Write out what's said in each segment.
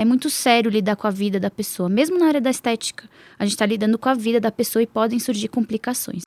É muito sério lidar com a vida da pessoa. Mesmo na área da estética, a gente está lidando com a vida da pessoa e podem surgir complicações.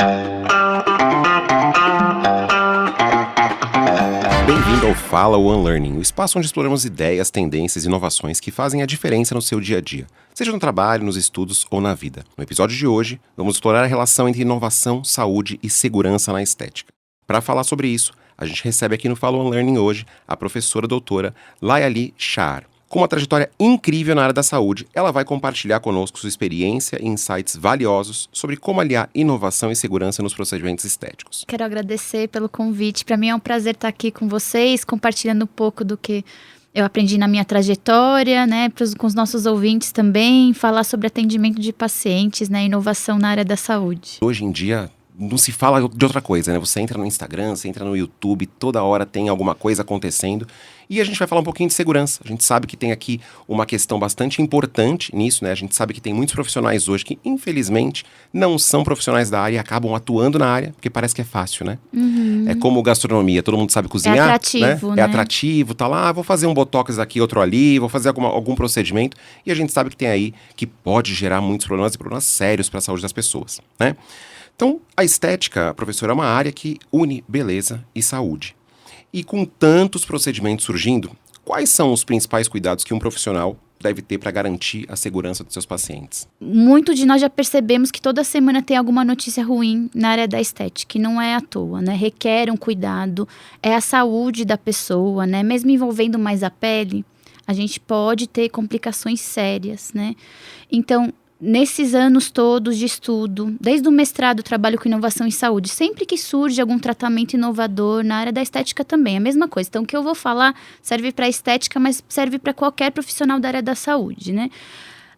Bem-vindo ao Fala One Learning, o espaço onde exploramos ideias, tendências e inovações que fazem a diferença no seu dia a dia, seja no trabalho, nos estudos ou na vida. No episódio de hoje, vamos explorar a relação entre inovação, saúde e segurança na estética. Para falar sobre isso, a gente recebe aqui no Fala One Learning hoje a professora doutora Layali Shahar. Com uma trajetória incrível na área da saúde, ela vai compartilhar conosco sua experiência e insights valiosos sobre como aliar inovação e segurança nos procedimentos estéticos. Quero agradecer pelo convite. Para mim é um prazer estar aqui com vocês, compartilhando um pouco do que eu aprendi na minha trajetória, né, com os nossos ouvintes também, falar sobre atendimento de pacientes, né, inovação na área da saúde. Hoje em dia, não se fala de outra coisa, né? Você entra no Instagram, você entra no YouTube, toda hora tem alguma coisa acontecendo. E a gente vai falar um pouquinho de segurança. A gente sabe que tem aqui uma questão bastante importante nisso, né? A gente sabe que tem muitos profissionais hoje que, infelizmente, não são profissionais da área e acabam atuando na área, porque parece que é fácil, né? Uhum. É como gastronomia, todo mundo sabe cozinhar, é atrativo, né? É atrativo, tá lá, vou fazer um botox aqui, outro ali, vou fazer algum procedimento. E a gente sabe que tem aí que pode gerar muitos problemas e problemas sérios para a saúde das pessoas, né? Então, a estética, professor, é uma área que une beleza e saúde. E com tantos procedimentos surgindo, quais são os principais cuidados que um profissional deve ter para garantir a segurança dos seus pacientes? Muito de nós já percebemos que toda semana tem alguma notícia ruim na área da estética, e não é à toa, né? Requer um cuidado, é a saúde da pessoa, né? Mesmo envolvendo mais a pele, a gente pode ter complicações sérias, né? Então, nesses anos todos de estudo, desde o mestrado, trabalho com inovação em saúde, sempre que surge algum tratamento inovador na área da estética também, é a mesma coisa. Então, o que eu vou falar serve para estética, mas serve para qualquer profissional da área da saúde, né?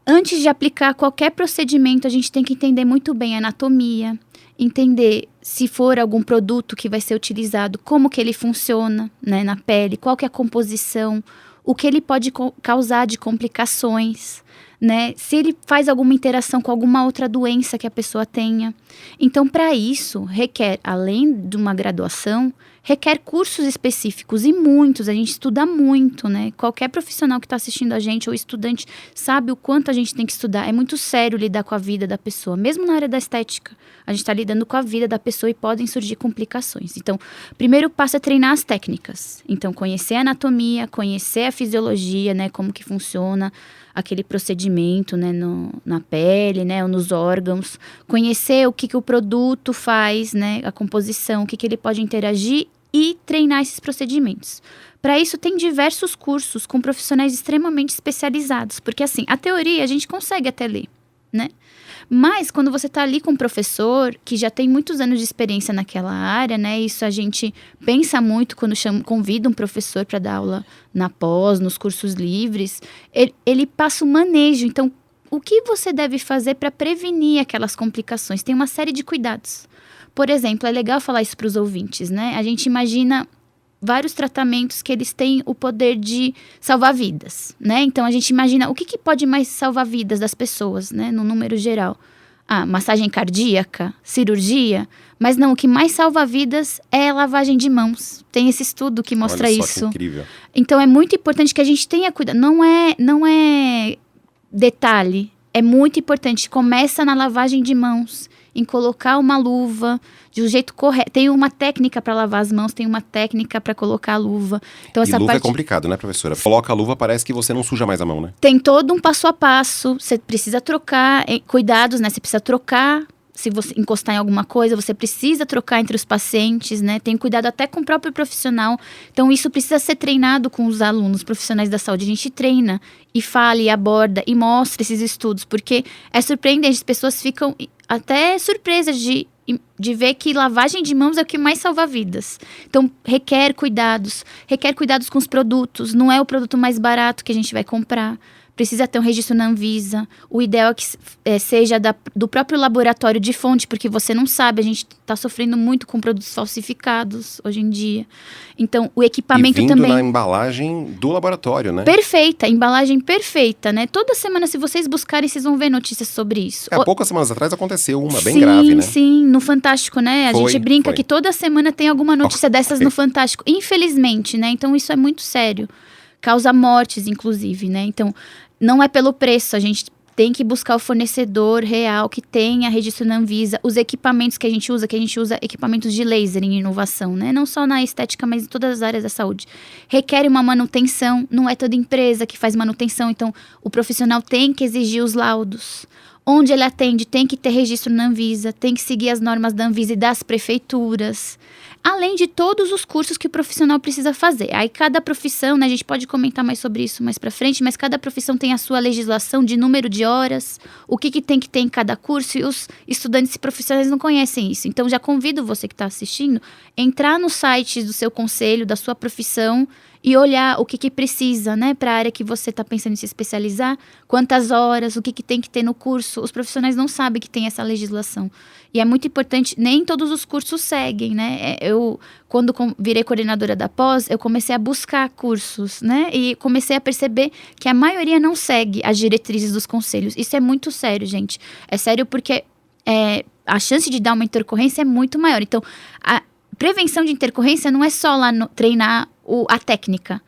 Antes de aplicar qualquer procedimento, a gente tem que entender muito bem a anatomia, entender se for algum produto que vai ser utilizado, como que ele funciona, né, na pele, qual que é a composição, o que ele pode causar de complicações, né? Se ele faz alguma interação com alguma outra doença que a pessoa tenha. Então, para isso, requer, além de uma graduação, requer cursos específicos e muitos, a gente estuda muito, né? Qualquer profissional que está assistindo a gente ou estudante sabe o quanto a gente tem que estudar. É muito sério lidar com a vida da pessoa, mesmo na área da estética. A gente está lidando com a vida da pessoa e podem surgir complicações. Então, o primeiro passo é treinar as técnicas. Então, conhecer a anatomia, conhecer a fisiologia, né? Como que funciona aquele procedimento, né, na pele, né, ou nos órgãos, conhecer o que o produto faz, né, a composição, o que ele pode interagir e treinar esses procedimentos. Para isso, tem diversos cursos com profissionais extremamente especializados, porque assim, a teoria a gente consegue até ler, né? Mas quando você está ali com um professor que já tem muitos anos de experiência naquela área, né? Isso a gente pensa muito quando convida um professor para dar aula na pós, nos cursos livres. Ele passa o manejo. Então, o que você deve fazer para prevenir aquelas complicações? Tem uma série de cuidados. Por exemplo, é legal falar isso para os ouvintes, né? A gente imagina vários tratamentos que eles têm o poder de salvar vidas, né? Então, a gente imagina o que pode mais salvar vidas das pessoas, né? No número geral. Massagem cardíaca, cirurgia. Mas não, o que mais salva vidas é a lavagem de mãos. Tem esse estudo que mostra Olha só, isso. Que incrível. Então, é muito importante que a gente tenha cuidado. Não é detalhe. É muito importante. Começa na lavagem de mãos, em colocar uma luva de um jeito correto. Tem uma técnica para lavar as mãos, tem uma técnica para colocar a luva. Então, essa luva é complicado, né, professora? Coloca a luva, parece que você não suja mais a mão, né? Tem todo um passo a passo. Você precisa trocar, cuidados, né? Você precisa trocar. Se você encostar em alguma coisa, você precisa trocar entre os pacientes, né? Tem cuidado até com o próprio profissional. Então, isso precisa ser treinado com os alunos profissionais da saúde. A gente treina e fala e aborda e mostra esses estudos, porque é surpreendente. As pessoas ficam até surpresas de ver que lavagem de mãos é o que mais salva vidas. Então, requer cuidados com os produtos. Não é o produto mais barato que a gente vai comprar. Precisa ter um registro na Anvisa. O ideal é que seja do próprio laboratório de fonte, porque você não sabe, a gente está sofrendo muito com produtos falsificados hoje em dia. Então, o equipamento e vindo também... na embalagem do laboratório, né? Perfeita, embalagem perfeita, né? Toda semana, se vocês buscarem, vocês vão ver notícias sobre isso. Há poucas semanas atrás aconteceu uma bem grave, né? Sim, no Fantástico, né? A gente brinca que toda semana tem alguma notícia dessas no Fantástico. Infelizmente, né? Então, isso é muito sério. Causa mortes, inclusive, né? Então, não é pelo preço, a gente tem que buscar o fornecedor real que tenha registro na Anvisa. Os equipamentos que a gente usa equipamentos de laser em inovação, né? Não só na estética, mas em todas as áreas da saúde. Requer uma manutenção, não é toda empresa que faz manutenção, então o profissional tem que exigir os laudos. Onde ele atende tem que ter registro na Anvisa, tem que seguir as normas da Anvisa e das prefeituras. Além de todos os cursos que o profissional precisa fazer. Aí cada profissão, né, a gente pode comentar mais sobre isso mais pra frente, mas cada profissão tem a sua legislação de número de horas, o que tem que ter em cada curso, e os estudantes e profissionais não conhecem isso. Então já convido você que está assistindo, entrar no site do seu conselho, da sua profissão, e olhar o que precisa, né, para a área que você está pensando em se especializar, quantas horas, o que tem que ter no curso. Os profissionais não sabem que tem essa legislação. E é muito importante, nem todos os cursos seguem, né? Eu, quando virei coordenadora da pós, eu comecei a buscar cursos, né? E comecei a perceber que a maioria não segue as diretrizes dos conselhos. Isso é muito sério, gente. É sério porque a chance de dar uma intercorrência é muito maior. Então, a prevenção de intercorrência não é só lá treinar a técnica.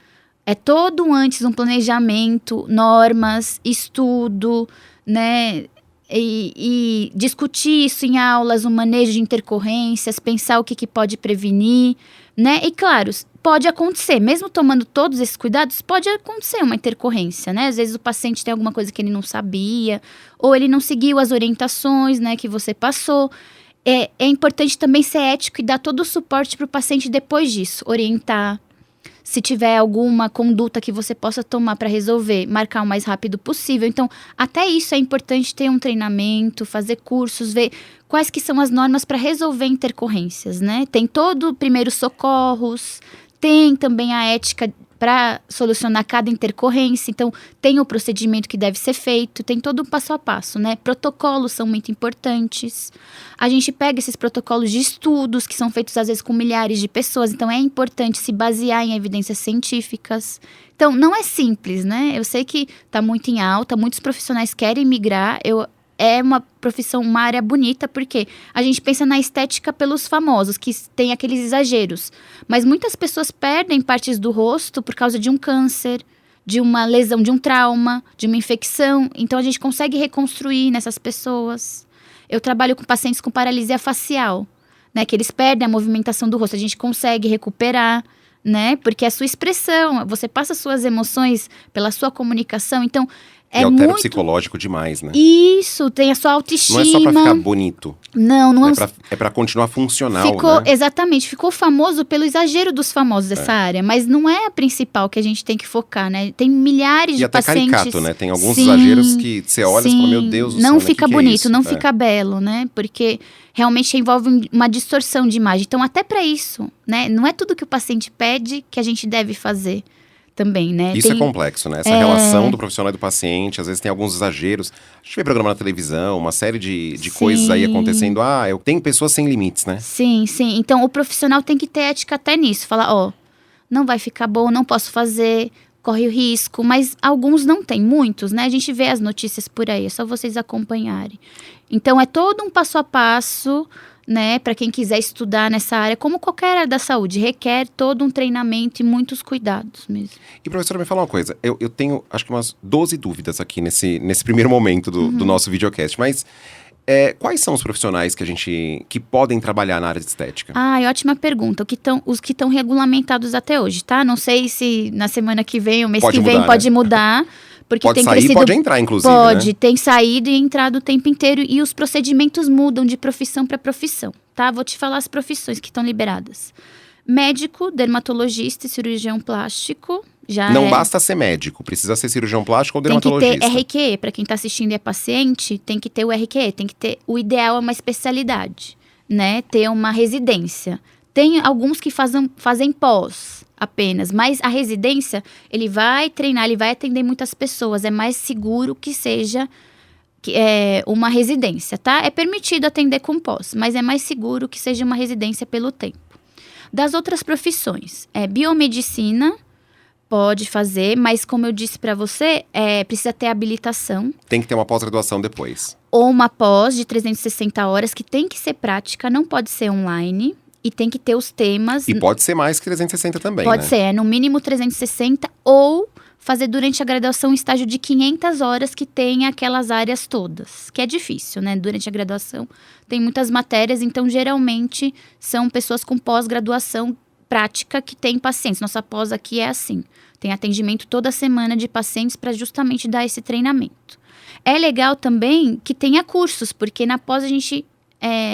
É todo antes um planejamento, normas, estudo, né? E discutir isso em aulas, o manejo de intercorrências, pensar o que pode prevenir, né? E claro, pode acontecer, mesmo tomando todos esses cuidados, pode acontecer uma intercorrência, né? Às vezes o paciente tem alguma coisa que ele não sabia, ou ele não seguiu as orientações, né, que você passou. É importante também ser ético e dar todo o suporte para o paciente depois disso, orientar. Se tiver alguma conduta que você possa tomar para resolver, marcar o mais rápido possível. Então, até isso é importante ter um treinamento, fazer cursos, ver quais que são as normas para resolver intercorrências, né? Tem todo o primeiros socorros, tem também a ética para solucionar cada intercorrência. Então, tem o procedimento que deve ser feito, tem todo o passo a passo, né? Protocolos são muito importantes. A gente pega esses protocolos de estudos, que são feitos às vezes com milhares de pessoas, então é importante se basear em evidências científicas. Então, não é simples, né? Eu sei que está muito em alta, muitos profissionais querem migrar, é uma profissão, uma área bonita, porque a gente pensa na estética pelos famosos, que tem aqueles exageros. Mas muitas pessoas perdem partes do rosto por causa de um câncer, de uma lesão, de um trauma, de uma infecção. Então, a gente consegue reconstruir nessas pessoas. Eu trabalho com pacientes com paralisia facial, né? Que eles perdem a movimentação do rosto. A gente consegue recuperar, né? Porque é a sua expressão, você passa suas emoções pela sua comunicação. Então, e altera o psicológico demais, né? Isso, tem a sua autoestima. Não é só pra ficar bonito. Não é pra continuar funcional, ficou, né? Exatamente, ficou famoso pelo exagero dos famosos dessa área, mas não é a principal que a gente tem que focar, né? Tem milhares de pacientes. E até caricato, né? Tem alguns exageros que você olha e fala, meu Deus do céu, não fica bonito, não é fica belo, né? Porque realmente envolve uma distorção de imagem. Então, até pra isso, né? Não é tudo que o paciente pede que a gente deve fazer. Também, né? Isso é complexo, né? Essa relação do profissional e do paciente, às vezes tem alguns exageros. A gente vê programa na televisão, uma série de coisas aí acontecendo. Tem pessoas sem limites, né? Sim. Então, o profissional tem que ter ética até nisso. Falar, não vai ficar bom, não posso fazer, corre o risco. Mas alguns não tem, muitos, né? A gente vê as notícias por aí, é só vocês acompanharem. Então, é todo um passo a passo, né, para quem quiser estudar nessa área, como qualquer área da saúde, requer todo um treinamento e muitos cuidados mesmo. E professora, me fala uma coisa, eu tenho acho que umas 12 dúvidas aqui nesse primeiro momento do nosso videocast, mas quais são os profissionais que podem trabalhar na área de estética? Ótima pergunta, os que estão regulamentados até hoje, tá? Não sei se na semana que vem, ou mês que vem, pode mudar. Porque pode tem sair, crescido, pode entrar, inclusive, Pode, né? Tem saído e entrado o tempo inteiro. E os procedimentos mudam de profissão para profissão, tá? Vou te falar as profissões que estão liberadas. Médico, dermatologista e cirurgião plástico. Não basta ser médico, precisa ser cirurgião plástico ou dermatologista. Tem que ter RQE, para quem está assistindo e é paciente, tem que ter o RQE, tem que ter, o ideal é uma especialidade, né? Ter uma residência. Tem alguns que fazem pós apenas, mas a residência, ele vai treinar, ele vai atender muitas pessoas, é mais seguro que seja uma residência, tá? É permitido atender com pós, mas é mais seguro que seja uma residência pelo tempo. Das outras profissões, biomedicina, pode fazer, mas como eu disse para você, precisa ter habilitação. Tem que ter uma pós-graduação depois. Ou uma pós de 360 horas, que tem que ser prática, não pode ser online. E tem que ter os temas. E pode ser mais que 360 também, Pode ser, no mínimo 360 ou fazer durante a graduação um estágio de 500 horas que tem aquelas áreas todas, que é difícil, né? Durante a graduação tem muitas matérias, então geralmente são pessoas com pós-graduação prática que têm pacientes. Nossa pós aqui é assim, tem atendimento toda semana de pacientes para justamente dar esse treinamento. É legal também que tenha cursos, porque na pós a gente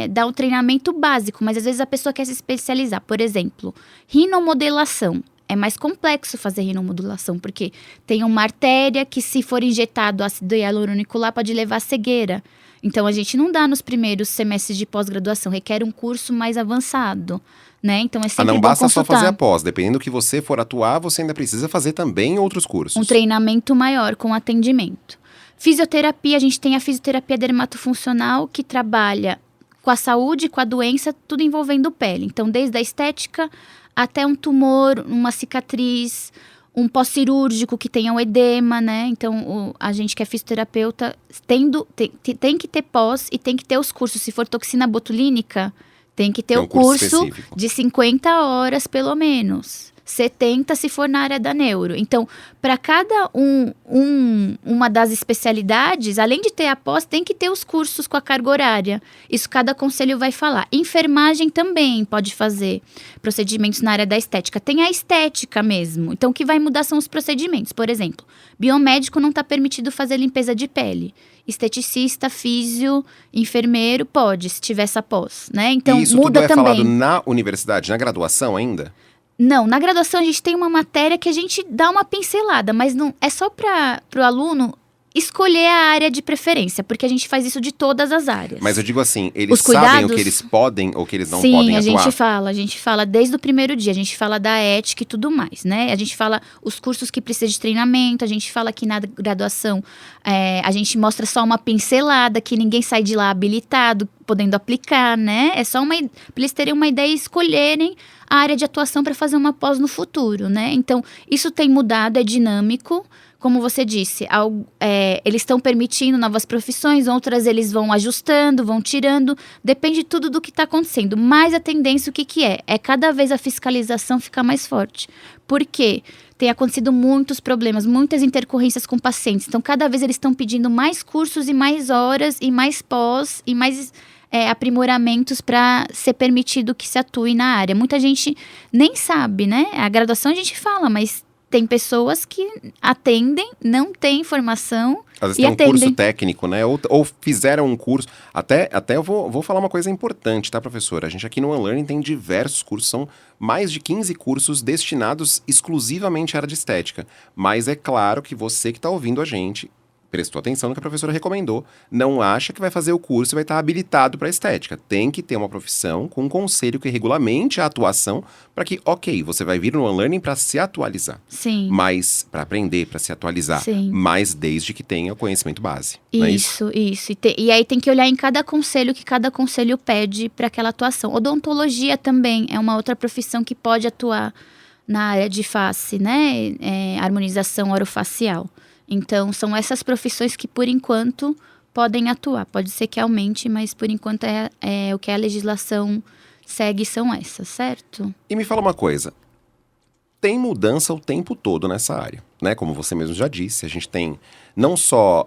dá um treinamento básico, mas às vezes a pessoa quer se especializar. Por exemplo, rinomodelação. É mais complexo fazer rinomodulação, porque tem uma artéria que, se for injetado ácido hialurônico lá, pode levar a cegueira. Então, a gente não dá nos primeiros semestres de pós-graduação, requer um curso mais avançado, né? Então, é sempre não bom basta consultar. só fazer a pós, dependendo do que você for atuar, você ainda precisa fazer também outros cursos. Um treinamento maior com atendimento. Fisioterapia, a gente tem a fisioterapia dermatofuncional, que trabalha com a saúde, com a doença, tudo envolvendo pele. Então, desde a estética até um tumor, uma cicatriz, um pós-cirúrgico que tenha um edema, né? Então, a gente que é fisioterapeuta tem que ter pós e tem que ter os cursos. Se for toxina botulínica, tem que ter o curso específico de 50 horas, pelo menos. 70 se for na área da neuro. Então, para cada uma das especialidades, além de ter a pós, tem que ter os cursos com a carga horária. Isso cada conselho vai falar. Enfermagem também pode fazer procedimentos na área da estética. Tem a estética mesmo. Então, o que vai mudar são os procedimentos. Por exemplo, biomédico não está permitido fazer limpeza de pele. Esteticista, físio, enfermeiro, pode, se tiver essa pós, né? Então, e isso muda tudo é também. Falado na universidade, na graduação ainda? Não, na graduação a gente tem uma matéria que a gente dá uma pincelada, mas não é só para o aluno escolher a área de preferência, porque a gente faz isso de todas as áreas. Mas eu digo assim, eles sabem o que eles podem ou o que eles não podem atuar? Sim, a gente fala desde o primeiro dia, a gente fala da ética e tudo mais, né? A gente fala os cursos que precisam de treinamento, a gente fala que na graduação a gente mostra só uma pincelada, que ninguém sai de lá habilitado, podendo aplicar, né? É só para eles terem uma ideia e escolherem a área de atuação para fazer uma pós no futuro, né? Então, isso tem mudado, é dinâmico. Como você disse, eles estão permitindo novas profissões, outras eles vão ajustando, vão tirando, depende tudo do que está acontecendo. Mas a tendência, o que é? É cada vez a fiscalização ficar mais forte. Por quê? Tem acontecido muitos problemas, muitas intercorrências com pacientes. Então, cada vez eles estão pedindo mais cursos e mais horas e mais pós e mais aprimoramentos para ser permitido que se atue na área. Muita gente nem sabe, né? A graduação a gente fala, mas tem pessoas que atendem, não têm informação. Às vezes tem um curso técnico, né? Ou fizeram um curso. Até eu vou falar uma coisa importante, tá, professora? A gente aqui no Unlearning tem diversos cursos, são mais de 15 cursos destinados exclusivamente à área de estética. Mas é claro que você que está ouvindo a gente prestou atenção no que a professora recomendou, não acha que vai fazer o curso e vai estar habilitado para estética. Tem que ter uma profissão com um conselho que regulamente a atuação para que, ok, você vai vir no Unlearning para se atualizar. Sim. Mas para aprender, para se atualizar. Sim. Mas desde que tenha o conhecimento base. Isso. E aí tem que olhar em cada conselho que cada conselho pede para aquela atuação. Odontologia também é uma outra profissão que pode atuar na área de face, né? Harmonização orofacial. Então, são essas profissões que, por enquanto, podem atuar. Pode ser que aumente, mas, por enquanto, o que a legislação segue são essas, certo? E me fala uma coisa. Tem mudança o tempo todo nessa área, né? Como você mesmo já disse, a gente tem não só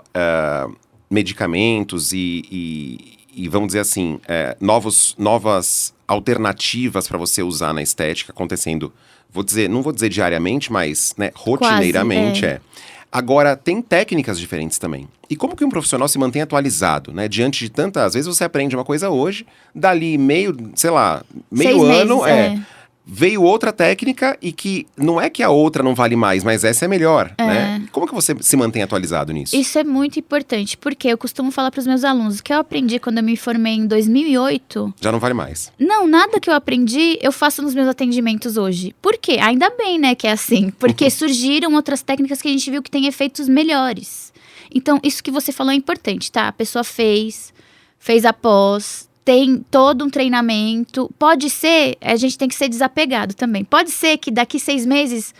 medicamentos e vamos dizer assim, novas alternativas para você usar na estética acontecendo, não vou dizer diariamente, mas né, rotineiramente. Agora, tem técnicas diferentes também. E como que um profissional se mantém atualizado, né? Diante de tantas... Às vezes você aprende uma coisa hoje, dali meio ano... Veio outra técnica e que não é que a outra não vale mais, mas essa é melhor, né? Como que você se mantém atualizado nisso? Isso é muito importante, porque eu costumo falar para os meus alunos, o que eu aprendi quando eu me formei em 2008... Já não vale mais. Não, nada que eu aprendi eu faço nos meus atendimentos hoje. Por quê? Ainda bem, né, que é assim. Porque surgiram outras técnicas que a gente viu que têm efeitos melhores. Então, isso que você falou é importante, tá? A pessoa fez a pós... Tem todo um treinamento. Pode ser, a gente tem que ser desapegado também. Pode ser que daqui 6 meses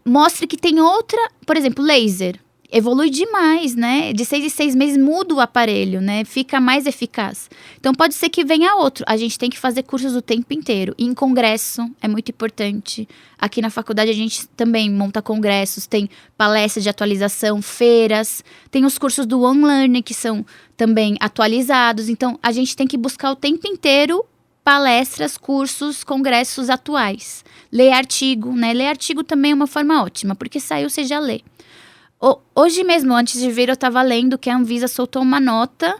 mostre que tem outra, por exemplo, laser. evolui demais, né? De 6 em 6 meses muda o aparelho, né? Fica mais eficaz. Então, pode ser que venha outro. A gente tem que fazer cursos o tempo inteiro. E em congresso, é muito importante. Aqui na faculdade, a gente também monta congressos, tem palestras de atualização, feiras. Tem os cursos do OneLearning, que são também atualizados. Então, a gente tem que buscar o tempo inteiro palestras, cursos, congressos atuais. Ler artigo, né? Ler artigo também é uma forma ótima, porque saiu, você já lê. Hoje mesmo, antes de vir, eu estava lendo que a Anvisa soltou uma nota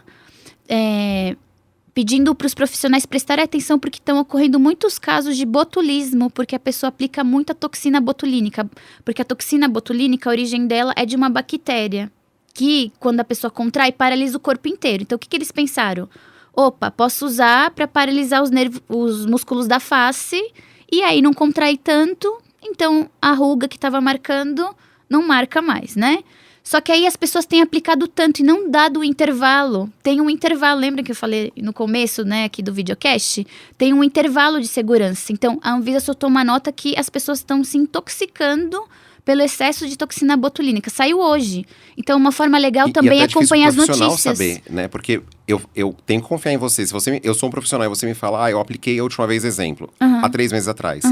pedindo para os profissionais prestarem atenção porque estão ocorrendo muitos casos de botulismo, porque a pessoa aplica muita toxina botulínica. Porque a toxina botulínica, a origem dela é de uma bactéria que, quando a pessoa contrai, paralisa o corpo inteiro. Então, o que eles pensaram? Opa, posso usar para paralisar os músculos da face e aí não contrai tanto, então a ruga que estava marcando não marca mais, né? Só que aí as pessoas têm aplicado tanto e não dado o intervalo. Tem um intervalo, lembra que eu falei no começo, né, aqui do videocast? Tem um intervalo de segurança. Então, a Anvisa soltou uma nota que as pessoas estão se intoxicando pelo excesso de toxina botulínica. Saiu hoje. Então, uma forma legal também é acompanhar as notícias. Saber, né? Porque eu tenho que confiar em você. Eu sou um profissional e você me fala, eu apliquei a última vez exemplo, há 3 meses atrás.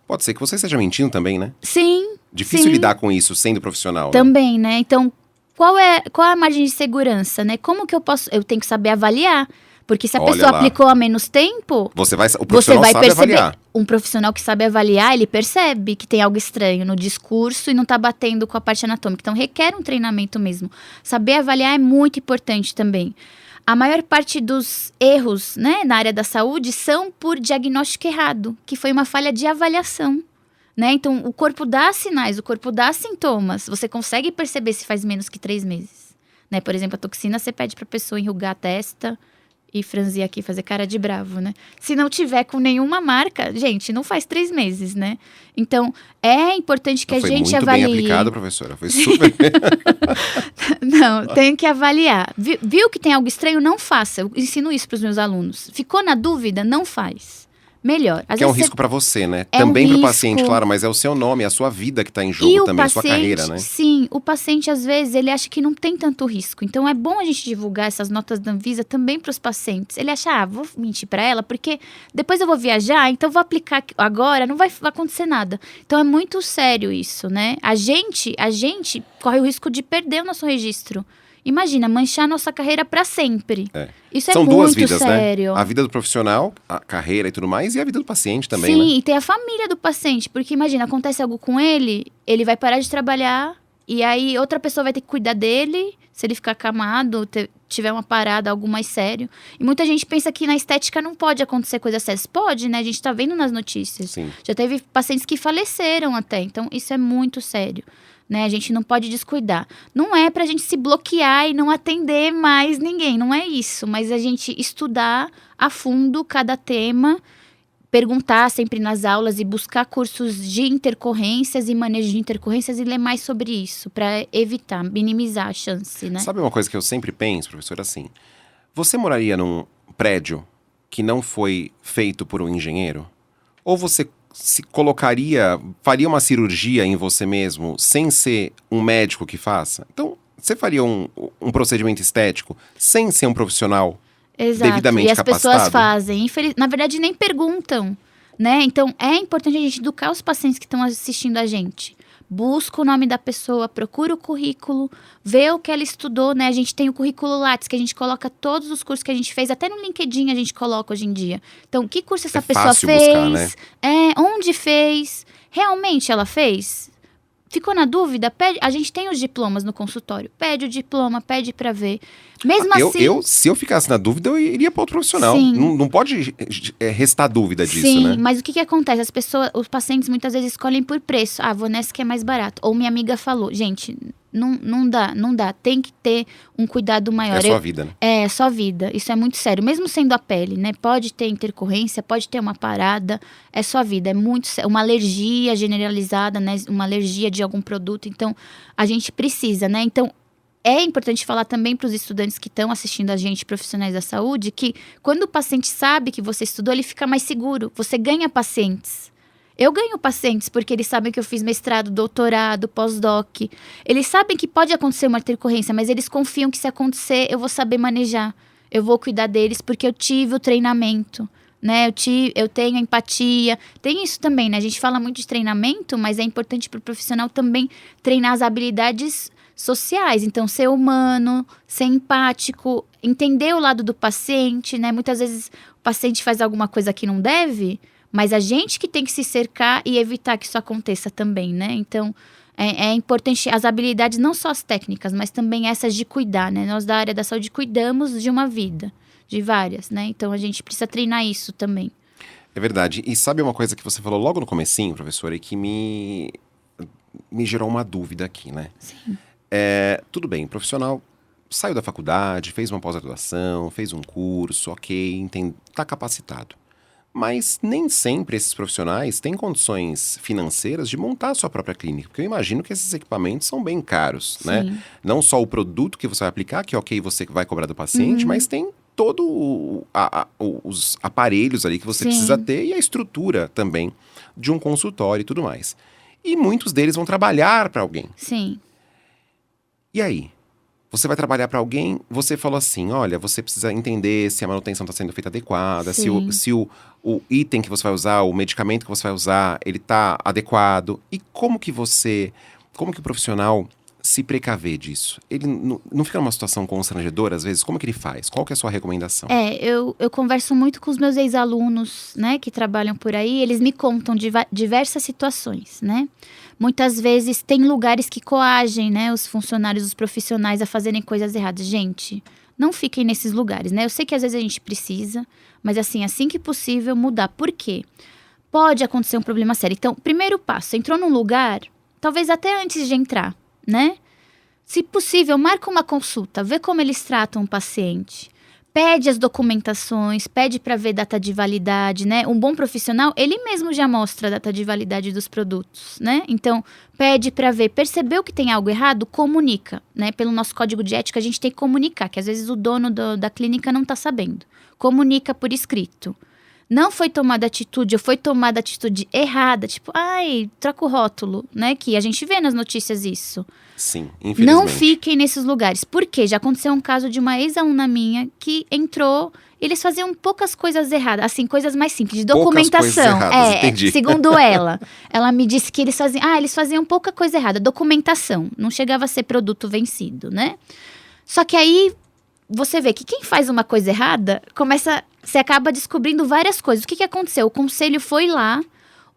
Pode ser que você esteja mentindo também, né? Sim. Difícil lidar com isso sendo profissional. Também, né? Então, qual é a margem de segurança, né? Como que eu posso... Eu tenho que saber avaliar. Porque se a pessoa aplicou há menos tempo, o profissional sabe perceber. Avaliar. Um profissional que sabe avaliar, ele percebe que tem algo estranho no discurso e não está batendo com a parte anatômica. Então, requer um treinamento mesmo. Saber avaliar é muito importante também. A maior parte dos erros, né, na área da saúde são por diagnóstico errado, que foi uma falha de avaliação. Né? Então, o corpo dá sinais, o corpo dá sintomas. Você consegue perceber se faz menos que 3 meses. Né? Por exemplo, a toxina, você pede para a pessoa enrugar a testa e franzir aqui, fazer cara de bravo, né? Se não tiver com nenhuma marca, gente, não faz 3 meses, né? Então, é importante que a gente avalie. Foi muito bem aplicado, professora. Foi super bem. Não, tem que avaliar. Viu que tem algo estranho? Não faça. Eu ensino isso para os meus alunos. Ficou na dúvida? Não faz. Melhor. Que é um risco para você, né? Também para o paciente, claro, mas é o seu nome, é a sua vida que está em jogo também, a sua carreira, né? Sim, o paciente, às vezes, ele acha que não tem tanto risco. Então, é bom a gente divulgar essas notas da Anvisa também para os pacientes. Ele acha, vou mentir para ela, porque depois eu vou viajar, então vou aplicar agora, não vai acontecer nada. Então, é muito sério isso, né? A gente corre o risco de perder o nosso registro. Imagina, manchar nossa carreira para sempre. Isso São é muito duas vidas, sério. Né? A vida do profissional, a carreira e tudo mais, e a vida do paciente também, Sim, né? e tem a família do paciente. Porque imagina, acontece algo com ele, ele vai parar de trabalhar, e aí outra pessoa vai ter que cuidar dele, se ele ficar acamado, tiver uma parada, algo mais sério. E muita gente pensa que na estética não pode acontecer coisa séria. Pode, né? A gente tá vendo nas notícias. Sim. Já teve pacientes que faleceram até. Então, isso é muito sério. Né? A gente não pode descuidar. Não é pra gente se bloquear e não atender mais ninguém, não é isso. Mas a gente estudar a fundo cada tema, perguntar sempre nas aulas e buscar cursos de intercorrências e manejo de intercorrências e ler mais sobre isso, para evitar, minimizar a chance, né? Sabe uma coisa que eu sempre penso, professor, assim? Você moraria num prédio que não foi feito por um engenheiro? Ou você faria uma cirurgia em você mesmo sem ser um médico que faça? Então, você faria um procedimento estético sem ser um profissional devidamente capacitado? E as pessoas fazem. Na verdade, nem perguntam, né? Então, é importante a gente educar os pacientes que estão assistindo a gente. Busca o nome da pessoa, procura o currículo, vê o que ela estudou, né? A gente tem o currículo Lattes, que a gente coloca todos os cursos que a gente fez, até no LinkedIn a gente coloca hoje em dia. Então, que curso essa pessoa fez? Buscar, né? Onde fez? Realmente ela fez? Ficou na dúvida? A gente tem os diplomas no consultório. Pede o diploma, pede pra ver. Mesmo assim... Se eu ficasse na dúvida, eu iria para outro profissional. Não pode restar dúvida disso, né? Sim, mas o que acontece? Os pacientes muitas vezes escolhem por preço. Vou nessa que é mais barato. Ou minha amiga falou, gente, não dá. Tem que ter um cuidado maior. É a sua vida, né? É a sua vida. Isso é muito sério. Mesmo sendo a pele, né? Pode ter intercorrência, pode ter uma parada. É sua vida. É muito sério. Uma alergia generalizada, né? Uma alergia de algum produto. Então, a gente precisa, né? Então, é importante falar também para os estudantes que estão assistindo a gente, profissionais da saúde, que quando o paciente sabe que você estudou, ele fica mais seguro. Você ganha pacientes. Eu ganho pacientes porque eles sabem que eu fiz mestrado, doutorado, pós-doc. Eles sabem que pode acontecer uma intercorrência, mas eles confiam que se acontecer, eu vou saber manejar. Eu vou cuidar deles porque eu tive o treinamento, né? Eu tenho empatia. Tem isso também, né? A gente fala muito de treinamento, mas é importante para o profissional também treinar as habilidades sociais. Então, ser humano, ser empático, entender o lado do paciente, né? Muitas vezes o paciente faz alguma coisa que não deve, mas a gente que tem que se cercar e evitar que isso aconteça também, né? Então, é importante as habilidades, não só as técnicas, mas também essas de cuidar, né? Nós da área da saúde cuidamos de uma vida, de várias, né? Então, a gente precisa treinar isso também. É verdade. E sabe uma coisa que você falou logo no comecinho, professora, e que me gerou uma dúvida aqui, né? Sim. Tudo bem, profissional saiu da faculdade, fez uma pós-graduação, fez um curso, ok, tá capacitado. Mas nem sempre esses profissionais têm condições financeiras de montar a sua própria clínica. Porque eu imagino que esses equipamentos são bem caros, né? Não só o produto que você vai aplicar, que ok, você vai cobrar do paciente, mas tem todo os aparelhos ali que você precisa ter e a estrutura também de um consultório e tudo mais. E muitos deles vão trabalhar para alguém. Sim. E aí? Você vai trabalhar para alguém, você falou assim, olha, você precisa entender se a manutenção está sendo feita adequada, se o item que você vai usar, o medicamento que você vai usar, ele está adequado. E como que o profissional se precaver disso? Ele não fica numa situação constrangedora, às vezes? Como que ele faz? Qual que é a sua recomendação? Eu converso muito com os meus ex-alunos, né, que trabalham por aí, eles me contam de diversas situações, né? Muitas vezes tem lugares que coagem, né, os funcionários, os profissionais a fazerem coisas erradas. Gente, não fiquem nesses lugares, né? Eu sei que às vezes a gente precisa, mas assim que possível mudar. Por quê? Pode acontecer um problema sério. Então, primeiro passo, entrou num lugar, talvez até antes de entrar, né? Se possível, marca uma consulta, vê como eles tratam o paciente. Pede as documentações, pede para ver data de validade, né? Um bom profissional, ele mesmo já mostra a data de validade dos produtos, né? Então, pede para ver, percebeu que tem algo errado, comunica, né? Pelo nosso código de ética, a gente tem que comunicar, que às vezes o dono da clínica não está sabendo. Comunica por escrito. Não foi tomada atitude, ou foi tomada atitude errada, tipo, troca o rótulo, né? Que a gente vê nas notícias isso. Sim, infelizmente. Não fiquem nesses lugares. Por quê? Já aconteceu um caso de uma ex-aluna minha que entrou, eles faziam poucas coisas erradas, assim, coisas mais simples, de documentação. Poucas coisas erradas, entendi. Segundo ela me disse que eles faziam pouca coisa errada, documentação, não chegava a ser produto vencido, né? Só que aí você vê que quem faz uma coisa errada, você acaba descobrindo várias coisas. O que aconteceu? O conselho foi lá,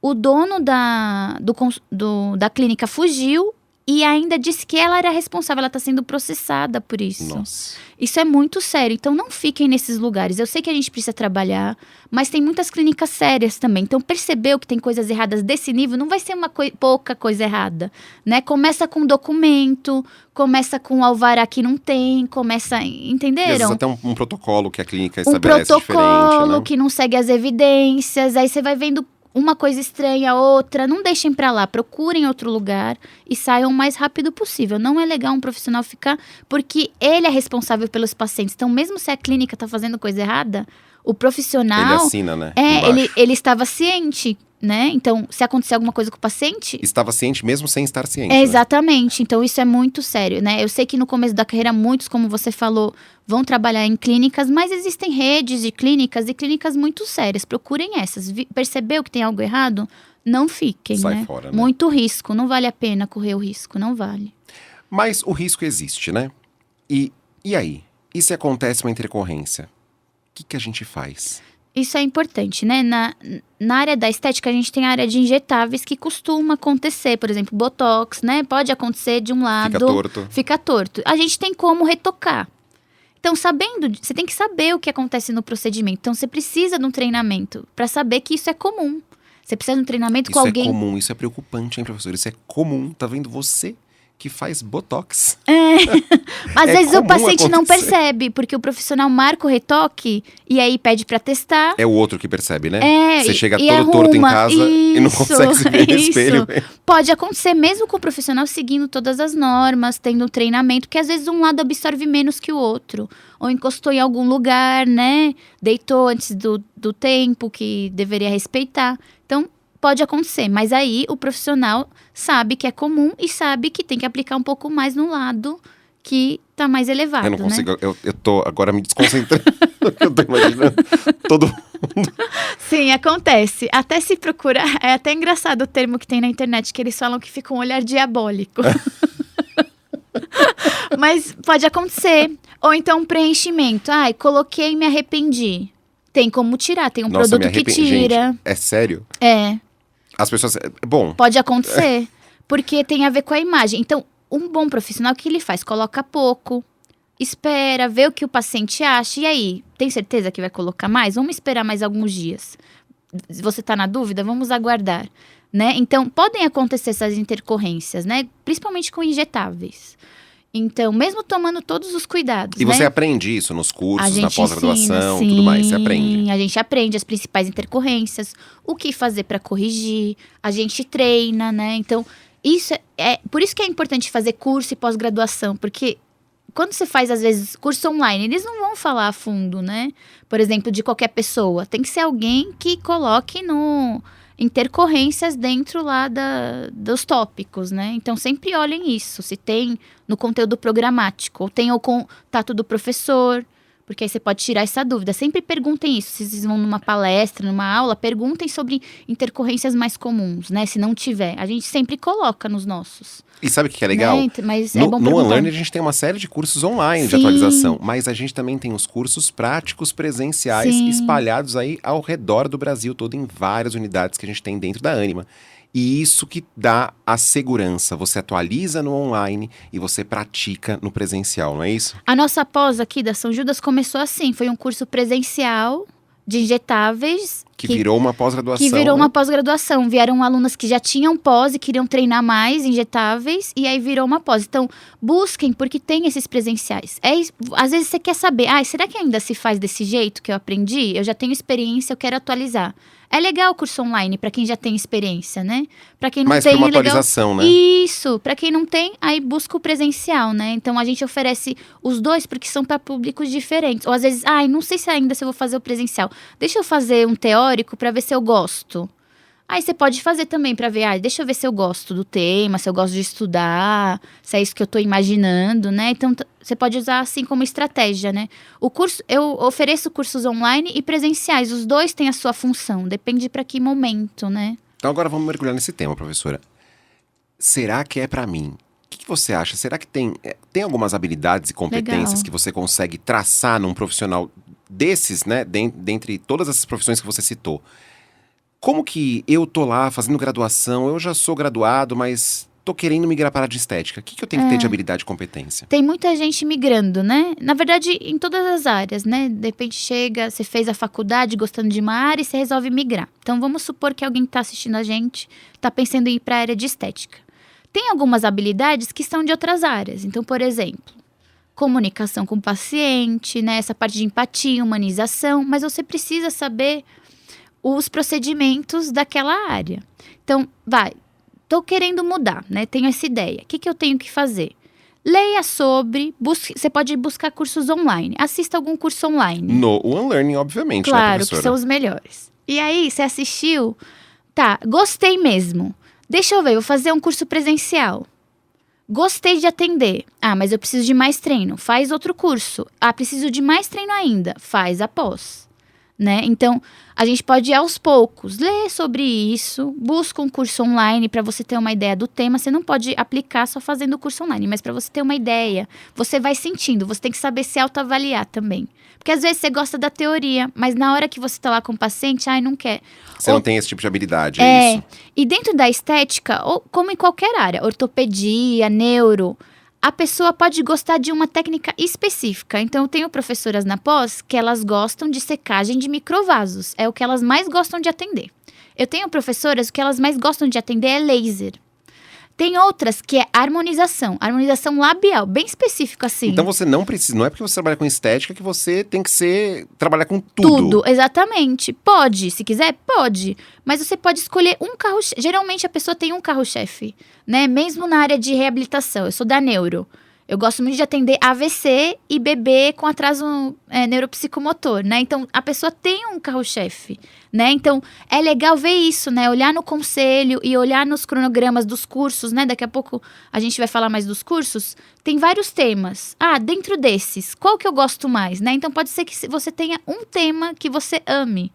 o dono da clínica fugiu e ainda disse que ela era responsável, ela está sendo processada por isso. Nossa. Isso é muito sério, então não fiquem nesses lugares. Eu sei que a gente precisa trabalhar, mas tem muitas clínicas sérias também. Então percebeu que tem coisas erradas desse nível, não vai ser pouca coisa errada, né? Começa com documento, começa com alvará que não tem, entenderam? E às vezes até um protocolo que a clínica estabelece diferente, né? Um protocolo que não segue as evidências, aí você vai vendo uma coisa estranha, outra, não deixem pra lá, procurem outro lugar e saiam o mais rápido possível. Não é legal um profissional ficar, porque ele é responsável pelos pacientes. Então, mesmo se a clínica tá fazendo coisa errada, o profissional... Ele assina, né? Ele estava ciente, né? Então, se acontecer alguma coisa com o paciente... Estava ciente mesmo sem estar ciente, né? Exatamente. Então, isso é muito sério, né? Eu sei que no começo da carreira, muitos, como você falou, vão trabalhar em clínicas, mas existem redes de clínicas e clínicas muito sérias. Procurem essas. Percebeu que tem algo errado? Não fiquem, Sai fora, né? Muito risco. Não vale a pena correr o risco. Não vale. Mas o risco existe, né? E aí? E se acontece uma intercorrência? O que a gente faz? Isso é importante, né? Na área da estética, a gente tem a área de injetáveis que costuma acontecer. Por exemplo, botox, né? Pode acontecer de um lado... Fica torto. A gente tem como retocar. Então, você tem que saber o que acontece no procedimento. Então, você precisa de um treinamento para saber que isso é comum. Você precisa de um treinamento com alguém... Isso é comum, isso é preocupante, hein, professor? Isso é comum. Tá vendo você que faz botox? Às vezes o paciente não percebe, porque o profissional marca o retoque e aí pede pra testar. É o outro que percebe, né? Você chega e todo torto em casa e não consegue se ver no espelho. Pode acontecer mesmo com o profissional seguindo todas as normas, tendo um treinamento, que às vezes um lado absorve menos que o outro. Ou encostou em algum lugar, né? Deitou antes do tempo que deveria respeitar. Então, pode acontecer, mas aí o profissional sabe que é comum e sabe que tem que aplicar um pouco mais no lado que tá mais elevado, Eu não consigo, né? eu tô agora me desconcentrando. Eu tô imaginando todo mundo. Sim, acontece. Até se procurar, é até engraçado o termo que tem na internet, que eles falam que fica um olhar diabólico. Mas pode acontecer. Ou então um preenchimento. Ai, coloquei e me arrependi. Tem como tirar, tem um Nossa, produto que tira. Gente, é sério? É, As pessoas. Bom, pode acontecer. Porque tem a ver com a imagem. Então, um bom profissional, o que ele faz? Coloca pouco, espera, vê o que o paciente acha. E aí, tem certeza que vai colocar mais? Vamos esperar mais alguns dias. Se você está na dúvida, vamos aguardar, né? Então, podem acontecer essas intercorrências, né? Principalmente com injetáveis. Então, mesmo tomando todos os cuidados, e né? você aprende isso nos A cursos, gente na pós-graduação, ensina, tudo mais, você sim, aprende. a gente aprende as principais intercorrências, o que fazer para corrigir, a gente treina, né? Então, isso por isso que é importante fazer curso e pós-graduação, porque quando você faz, às vezes, curso online, eles não vão falar a fundo, né? Por exemplo, de qualquer pessoa. Tem que ser alguém que coloque intercorrências dentro lá dos tópicos, né? Então, sempre olhem isso. Se tem no conteúdo programático, ou tem o contato do professor, porque aí você pode tirar essa dúvida. Sempre perguntem isso. Se vocês vão numa palestra, numa aula, perguntem sobre intercorrências mais comuns, né? Se não tiver. A gente sempre coloca nos nossos. E sabe o que é legal? Né? Mas é No, bom no perguntar. Unlearn a gente tem uma série de cursos online de Sim. atualização, mas a gente também tem os cursos práticos presenciais Sim. espalhados aí ao redor do Brasil todo em várias unidades que a gente tem dentro da Ânima. E isso que dá a segurança. Você atualiza no online e você pratica no presencial, não é isso? A nossa pós aqui da São Judas começou assim. Foi um curso presencial de injetáveis. Que virou uma pós-graduação. Que virou né? uma pós-graduação. Vieram alunas que já tinham pós e queriam treinar mais injetáveis. E aí virou uma pós. Então, busquem, porque tem esses presenciais. Às vezes você quer saber, será que ainda se faz desse jeito que eu aprendi? Eu já tenho experiência, eu quero atualizar. É legal o curso online para quem já tem experiência, né? Para quem não Mas tem, para uma é legal. atualização, né? Isso, para quem não tem, aí busca o presencial, né? Então a gente oferece os dois porque são para públicos diferentes. Ou às vezes, não sei se ainda se eu vou fazer o presencial. Deixa eu fazer um teórico para ver se eu gosto. Aí você pode fazer também para ver, deixa eu ver se eu gosto do tema, se eu gosto de estudar, se é isso que eu tô imaginando, né? Então você pode usar assim como estratégia, né? O curso, eu ofereço cursos online e presenciais, os dois têm a sua função, depende para que momento, né? Então agora vamos mergulhar nesse tema, professora. Será que é para mim? O que você acha? Será que tem algumas habilidades e competências Legal. que você consegue traçar num profissional desses, né? Dentre todas essas profissões que você citou. Como que eu tô lá fazendo graduação, eu já sou graduado, mas tô querendo migrar para a área de estética. O que eu tenho que ter de habilidade e competência? Tem muita gente migrando, né? Na verdade, em todas as áreas, né? De repente chega, você fez a faculdade gostando de uma área e você resolve migrar. Então, vamos supor que alguém que está assistindo a gente está pensando em ir para a área de estética. Tem algumas habilidades que são de outras áreas. Então, por exemplo, comunicação com o paciente, né? Essa parte de empatia, humanização. Mas você precisa saber os procedimentos daquela área. Então, tô querendo mudar, né? Tenho essa ideia. O que eu tenho que fazer? Leia sobre, você pode buscar cursos online. Assista algum curso online. No Unlearning, obviamente, né, Claro, professora? que são os melhores. E aí, você assistiu? Tá, gostei mesmo. Deixa eu ver, vou fazer um curso presencial. Gostei de atender. Mas eu preciso de mais treino. Faz outro curso. Preciso de mais treino ainda. Faz após. Né? Então, a gente pode ir aos poucos, ler sobre isso, busca um curso online para você ter uma ideia do tema. Você não pode aplicar só fazendo o curso online, mas para você ter uma ideia, você vai sentindo, você tem que saber se autoavaliar também. Porque às vezes você gosta da teoria, mas na hora que você tá lá com o paciente, não quer. Você não tem esse tipo de habilidade, é isso? E dentro da estética, ou como em qualquer área, ortopedia, neuro, a pessoa pode gostar de uma técnica específica. Então, eu tenho professoras na pós que elas gostam de secagem de microvasos. É o que elas mais gostam de atender. Eu tenho professoras que elas mais gostam de atender é laser. Tem outras que é harmonização labial, bem específico assim. Então você não precisa, não é porque você trabalha com estética que você tem que trabalhar com tudo. Tudo, exatamente. Pode, se quiser, pode. Mas você pode escolher um carro-chefe. Geralmente a pessoa tem um carro-chefe, né? Mesmo na área de reabilitação. Eu sou da neuro. Eu gosto muito de atender AVC e bebê com atraso neuropsicomotor, né? Então, a pessoa tem um carro-chefe, né? Então, é legal ver isso, né? Olhar no conselho e olhar nos cronogramas dos cursos, né? Daqui a pouco a gente vai falar mais dos cursos. Tem vários temas. Dentro desses, qual que eu gosto mais, né? Então, pode ser que você tenha um tema que você ame.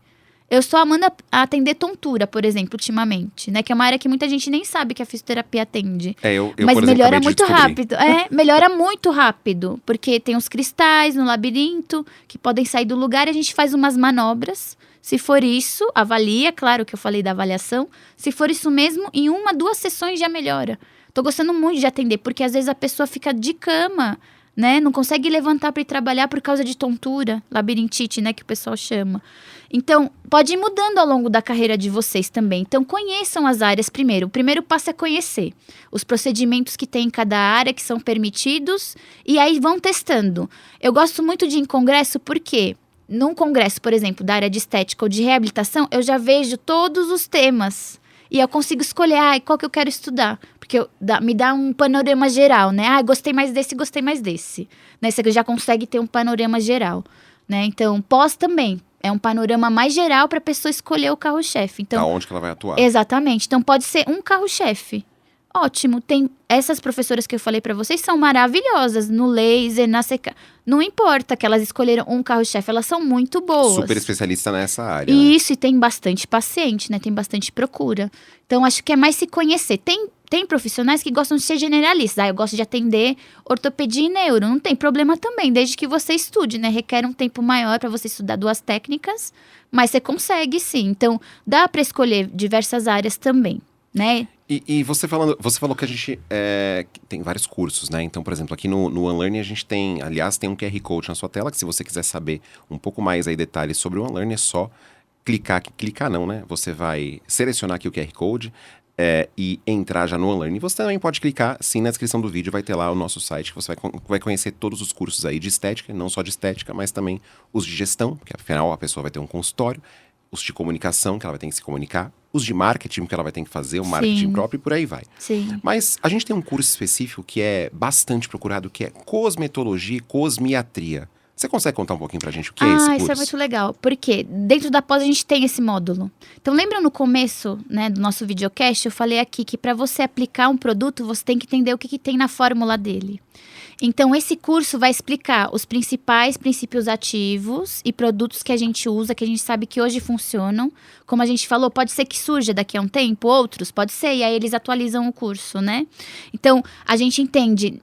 Eu estou amando atender tontura, por exemplo, ultimamente, né? Que é uma área que muita gente nem sabe que a fisioterapia atende. Mas por exemplo, melhora muito rápido. Melhora muito rápido. Porque tem os cristais no labirinto que podem sair do lugar e a gente faz umas manobras. Se for isso, avalia, claro que eu falei da avaliação. Se for isso mesmo, em 1, 2 sessões já melhora. Tô gostando muito de atender, porque às vezes a pessoa fica de cama, né? Não consegue levantar para ir trabalhar por causa de tontura, labirintite, né? Que o pessoal chama. Então, pode ir mudando ao longo da carreira de vocês também. Então, conheçam as áreas primeiro. O primeiro passo é conhecer os procedimentos que tem em cada área, que são permitidos, e aí vão testando. Eu gosto muito de ir em congresso porque, num congresso, por exemplo, da área de estética ou de reabilitação, eu já vejo todos os temas. E eu consigo escolher, qual que eu quero estudar. Porque me dá um panorama geral, né? Gostei mais desse. Né? Você já consegue ter um panorama geral, né? Então, pós também. É um panorama mais geral para a pessoa escolher o carro-chefe. Então, aonde que ela vai atuar. Exatamente. Então, pode ser um carro-chefe. Ótimo. Tem essas professoras que eu falei para vocês são maravilhosas. No laser, na CK. Não importa que elas escolheram um carro-chefe. Elas são muito boas. Super especialista nessa área. Isso, e tem bastante paciente, né? Tem bastante procura. Então, acho que é mais se conhecer. Tem profissionais que gostam de ser generalistas. Eu gosto de atender ortopedia e neuro. Não tem problema também, desde que você estude, né? Requer um tempo maior para você estudar 2 técnicas, mas você consegue sim. Então, dá para escolher diversas áreas também, né? E você falou que a gente tem vários cursos, né? Então, por exemplo, aqui no OneLearning a gente tem, aliás, tem um QR Code na sua tela, que se você quiser saber um pouco mais aí detalhes sobre o OneLearning, é só clicar não, né? Você vai selecionar aqui o QR Code, e entrar já no OneLearning. Você também pode clicar, sim, na descrição do vídeo vai ter lá o nosso site, que você vai conhecer todos os cursos aí de estética, não só de estética, mas também os de gestão, porque afinal a pessoa vai ter um consultório, os de comunicação, que ela vai ter que se comunicar, os de marketing, que ela vai ter que fazer, o marketing próprio, e por aí vai. Sim. Mas a gente tem um curso específico que é bastante procurado, que é cosmetologia e cosmiatria. Você consegue contar um pouquinho pra gente o que é esse curso? Isso é muito legal, porque dentro da pós a gente tem esse módulo. Então, lembra no começo, né, do nosso videocast, eu falei aqui que para você aplicar um produto, você tem que entender o que tem na fórmula dele. Então, esse curso vai explicar os principais princípios ativos e produtos que a gente usa, que a gente sabe que hoje funcionam. Como a gente falou, pode ser que surja daqui a um tempo, outros, pode ser, e aí eles atualizam o curso, né? Então, a gente entende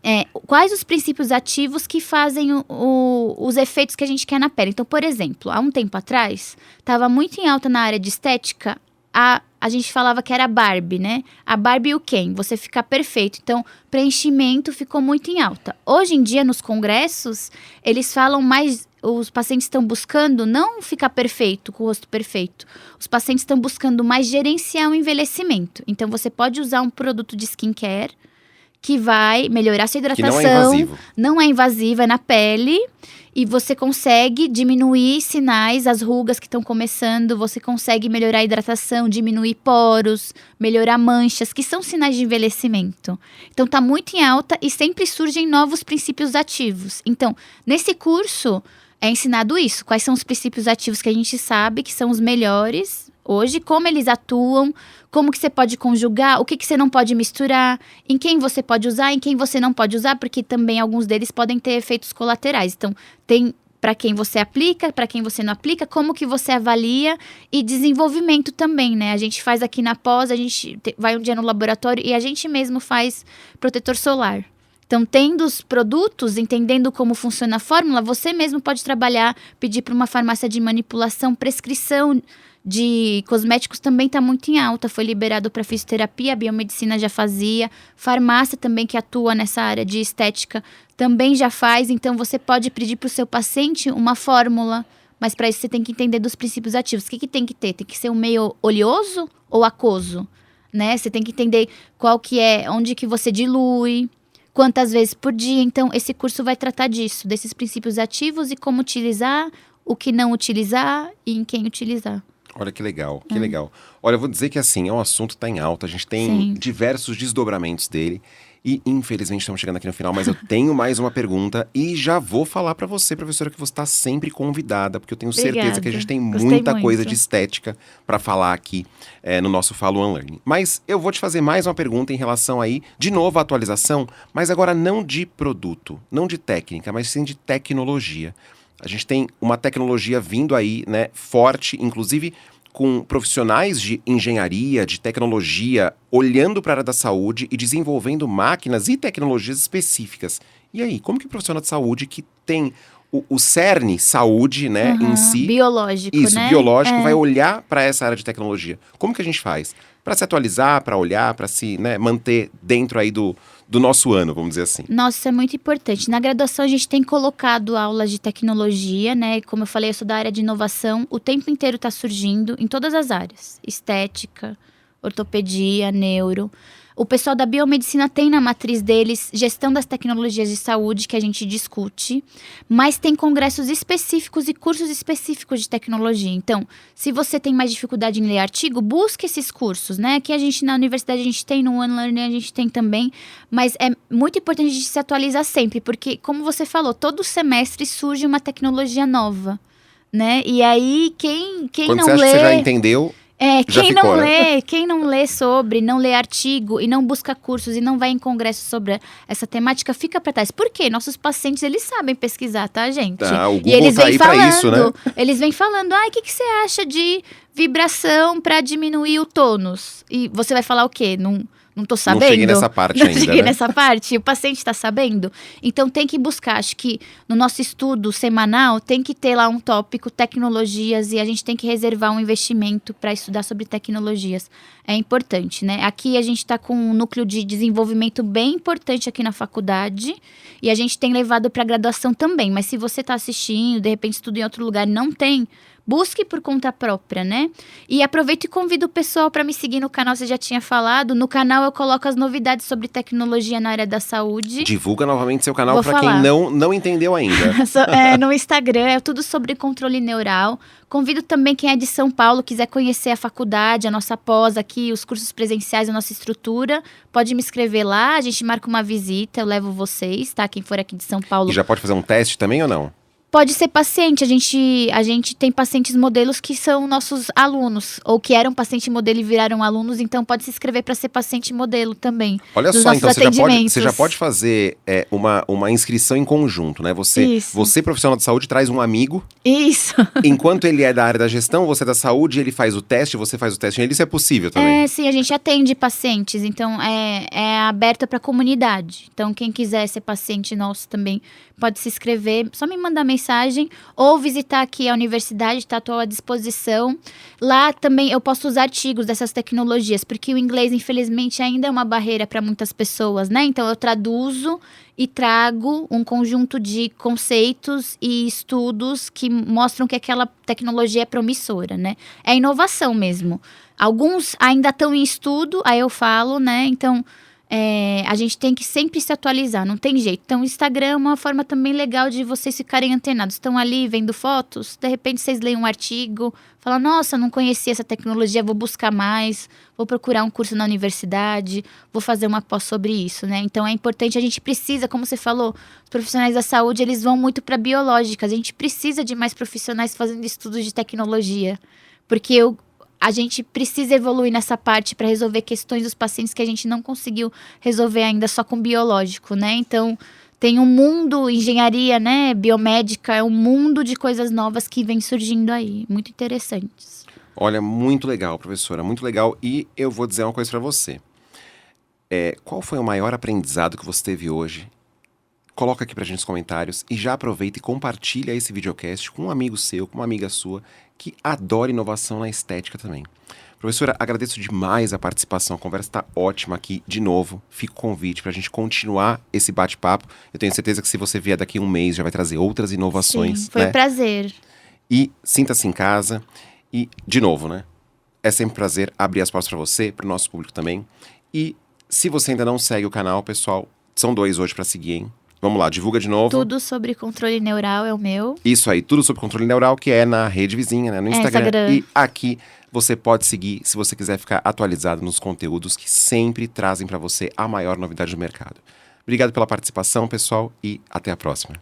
quais os princípios ativos que fazem os efeitos que a gente quer na pele. Então, por exemplo, há um tempo atrás, estava muito em alta na área de estética, a gente falava que era a Barbie, né? A Barbie e o Ken, você ficar perfeito. Então, preenchimento ficou muito em alta. Hoje em dia, nos congressos, eles falam mais... Os pacientes estão buscando não ficar perfeito, com o rosto perfeito. Os pacientes estão buscando mais gerenciar o envelhecimento. Então, você pode usar um produto de skincare que vai melhorar a sua hidratação. Que não é invasivo. Não é invasivo, é na pele. E você consegue diminuir sinais, as rugas que estão começando, você consegue melhorar a hidratação, diminuir poros, melhorar manchas, que são sinais de envelhecimento. Então, tá muito em alta e sempre surgem novos princípios ativos. Então, nesse curso, é ensinado isso. Quais são os princípios ativos que a gente sabe que são os melhores hoje, como eles atuam, como que você pode conjugar, o que você não pode misturar, em quem você pode usar, em quem você não pode usar, porque também alguns deles podem ter efeitos colaterais. Então, tem para quem você aplica, para quem você não aplica, como que você avalia e desenvolvimento também, né? A gente faz aqui na pós, a gente vai um dia no laboratório e a gente mesmo faz protetor solar. Então, tendo os produtos, entendendo como funciona a fórmula, você mesmo pode trabalhar, pedir para uma farmácia de manipulação, prescrição de cosméticos também está muito em alta, foi liberado para fisioterapia, a biomedicina já fazia, farmácia também que atua nessa área de estética também já faz, então você pode pedir para o seu paciente uma fórmula, mas para isso você tem que entender dos princípios ativos. O que tem que ter? Tem que ser um meio oleoso ou aquoso, né? Você tem que entender qual que é, onde que você dilui, quantas vezes por dia. Então, esse curso vai tratar disso, desses princípios ativos e como utilizar, o que não utilizar e em quem utilizar. Olha que legal, que legal. Olha, eu vou dizer que assim, o assunto está em alta, a gente tem diversos desdobramentos dele. E, infelizmente, estamos chegando aqui no final, mas eu tenho mais uma pergunta e já vou falar para você, professora, que você está sempre convidada, porque eu tenho certeza que a gente tem muita coisa de estética para falar aqui no nosso Fala One Learning. Mas eu vou te fazer mais uma pergunta em relação aí, de novo, à atualização, mas agora não de produto, não de técnica, mas sim de tecnologia. A gente tem uma tecnologia vindo aí, né, forte, inclusive com profissionais de engenharia, de tecnologia, olhando para a área da saúde e desenvolvendo máquinas e tecnologias específicas. E aí, como que o profissional de saúde que tem o cerne saúde, né, em si... Biológico, isso, né? biológico, vai olhar para essa área de tecnologia? Como que a gente faz? Para se atualizar, para olhar, para se, né, manter dentro aí do nosso ano, vamos dizer assim. Nossa, isso é muito importante. Na graduação, a gente tem colocado aulas de tecnologia, né? Como eu falei, eu sou da área de inovação. O tempo inteiro está surgindo em todas as áreas. Estética, ortopedia, neuro. O pessoal da biomedicina tem na matriz deles gestão das tecnologias de saúde, que a gente discute, mas tem congressos específicos e cursos específicos de tecnologia. Então, se você tem mais dificuldade em ler artigo, busque esses cursos, né? Aqui a gente, na universidade, a gente tem, no One Learning a gente tem também, mas é muito importante a gente se atualizar sempre, porque, como você falou, todo semestre surge uma tecnologia nova, né? E aí, quem Quando não você acha lê... que você já entendeu... Quem não lê sobre, não lê artigo e não busca cursos e não vai em congresso sobre essa temática, fica para trás. Por quê? Nossos pacientes, eles sabem pesquisar, tá, gente? O Google e eles tá vêm aí falando, pra isso, né? Eles vêm falando, o que você acha de vibração para diminuir o tônus? E você vai falar o quê? Não tô sabendo. Não cheguei nessa parte ainda, cheguei né? nessa parte. O paciente está sabendo. Então, tem que buscar. Acho que no nosso estudo semanal, tem que ter lá um tópico, tecnologias, e a gente tem que reservar um investimento para estudar sobre tecnologias. É importante, né? Aqui a gente está com um núcleo de desenvolvimento bem importante aqui na faculdade, e a gente tem levado para graduação também. Mas se você está assistindo, de repente estuda em outro lugar e não tem, busque por conta própria, né? E aproveito e convido o pessoal para me seguir no canal, você já tinha falado. No canal eu coloco as novidades sobre tecnologia na área da saúde. Divulga novamente seu canal para quem não entendeu ainda. No Instagram, é tudo sobre controle neural. Convido também quem é de São Paulo, quiser conhecer a faculdade, a nossa pós aqui, os cursos presenciais, a nossa estrutura. Pode me escrever lá, a gente marca uma visita, eu levo vocês, tá? Quem for aqui de São Paulo. E já pode fazer um teste também ou não? Pode ser paciente, a gente tem pacientes modelos que são nossos alunos, ou que eram paciente modelo e viraram alunos, então pode se inscrever para ser paciente modelo também. Olha só, então você já pode fazer uma inscrição em conjunto, né? Você, profissional de saúde, traz um amigo. Isso. Enquanto ele é da área da gestão, você é da saúde, ele faz o teste, você faz o teste nele, isso é possível também? Sim, a gente atende pacientes, então é aberta para a comunidade. Então, quem quiser ser paciente nosso também pode se inscrever, só me mandar mensagem ou visitar aqui a universidade, está à disposição. Lá também eu posso usar artigos dessas tecnologias, porque o inglês, infelizmente, ainda é uma barreira para muitas pessoas, né? Então, eu traduzo e trago um conjunto de conceitos e estudos que mostram que aquela tecnologia é promissora, né? É inovação mesmo. Alguns ainda estão em estudo, aí eu falo, né? Então, a gente tem que sempre se atualizar, não tem jeito. Então, o Instagram é uma forma também legal de vocês ficarem antenados. Estão ali vendo fotos, de repente vocês leem um artigo, falam, nossa, não conhecia essa tecnologia, vou buscar mais, vou procurar um curso na universidade, vou fazer uma pós sobre isso, né? Então, é importante, a gente precisa, como você falou, os profissionais da saúde, eles vão muito para biológicas, a gente precisa de mais profissionais fazendo estudos de tecnologia, porque a gente precisa evoluir nessa parte para resolver questões dos pacientes que a gente não conseguiu resolver ainda só com biológico, né? Então, tem um mundo, engenharia, né, biomédica, é um mundo de coisas novas que vem surgindo aí, muito interessantes. Olha, muito legal, professora, muito legal. E eu vou dizer uma coisa para você. Qual foi o maior aprendizado que você teve hoje? Coloca aqui pra gente nos comentários e já aproveita e compartilha esse videocast com um amigo seu, com uma amiga sua, que adora inovação na estética também. Professora, agradeço demais a participação, a conversa está ótima aqui de novo. Fica o convite para a gente continuar esse bate-papo. Eu tenho certeza que se você vier daqui a um mês já vai trazer outras inovações. Sim, foi um prazer. E sinta-se em casa e, de novo, né? É sempre um prazer abrir as portas para você, para o nosso público também. E se você ainda não segue o canal, pessoal, são 2 hoje para seguir, hein? Vamos lá, divulga de novo. Tudo sobre controle neural é o meu. Isso aí, tudo sobre controle neural, que é na rede vizinha, né? No Instagram. E aqui você pode seguir se você quiser ficar atualizado nos conteúdos que sempre trazem para você a maior novidade do mercado. Obrigado pela participação, pessoal, e até a próxima.